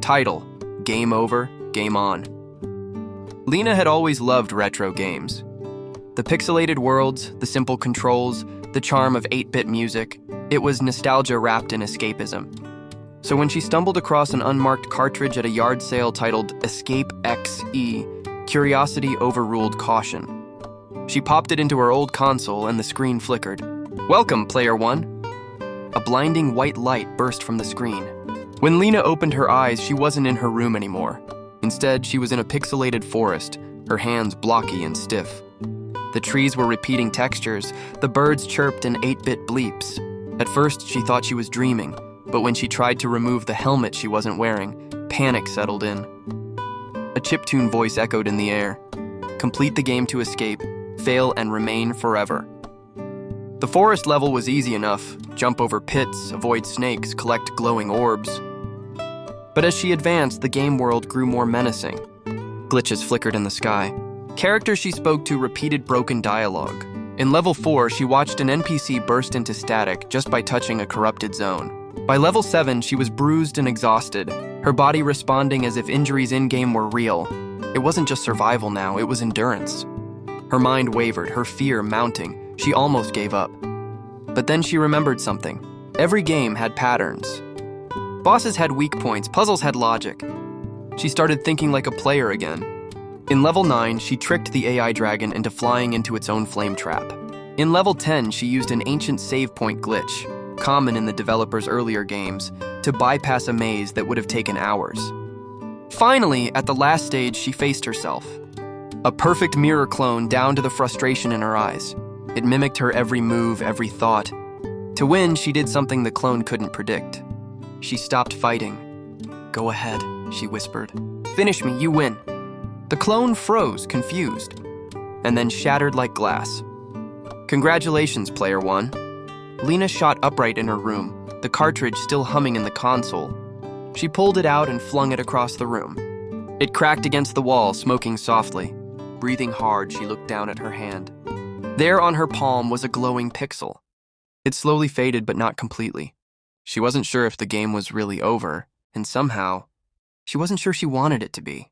Title: Game Over, Game On. Lena had always loved retro games. The pixelated worlds, the simple controls, the charm of 8-bit music, it was nostalgia wrapped in escapism. So when she stumbled across an unmarked cartridge at a yard sale titled Escape XE, curiosity overruled caution. She popped it into her old console and the screen flickered. "Welcome, Player One." A blinding white light burst from the screen. When Lena opened her eyes, she wasn't in her room anymore. Instead, she was in a pixelated forest, her hands blocky and stiff. The trees were repeating textures, the birds chirped in 8-bit bleeps. At first, she thought she was dreaming, but when she tried to remove the helmet she wasn't wearing, panic settled in. A chiptune voice echoed in the air. Complete the game to escape, fail and remain forever. The forest level was easy enough. Jump over pits, avoid snakes, collect glowing orbs. But as she advanced, the game world grew more menacing. Glitches flickered in the sky. Characters she spoke to repeated broken dialogue. In level 4, she watched an NPC burst into static just by touching a corrupted zone. By level 7, she was bruised and exhausted, her body responding as if injuries in-game were real. It wasn't just survival now, it was endurance. Her mind wavered, her fear mounting. She almost gave up. But then she remembered something. Every game had patterns. Bosses had weak points, puzzles had logic. She started thinking like a player again. In level 9, she tricked the AI dragon into flying into its own flame trap. In level 10, she used an ancient save point glitch, common in the developer's earlier games, to bypass a maze that would have taken hours. Finally, at the last stage, she faced herself. A perfect mirror clone down to the frustration in her eyes. It mimicked her every move, every thought. To win, she did something the clone couldn't predict. She stopped fighting. "Go ahead," she whispered. "Finish me, you win." The clone froze, confused, and then shattered like glass. "Congratulations, Player One." Lena shot upright in her room, the cartridge still humming in the console. She pulled it out and flung it across the room. It cracked against the wall, smoking softly. Breathing hard, she looked down at her hand. There on her palm was a glowing pixel. It slowly faded, but not completely. She wasn't sure if the game was really over, and somehow, she wasn't sure she wanted it to be.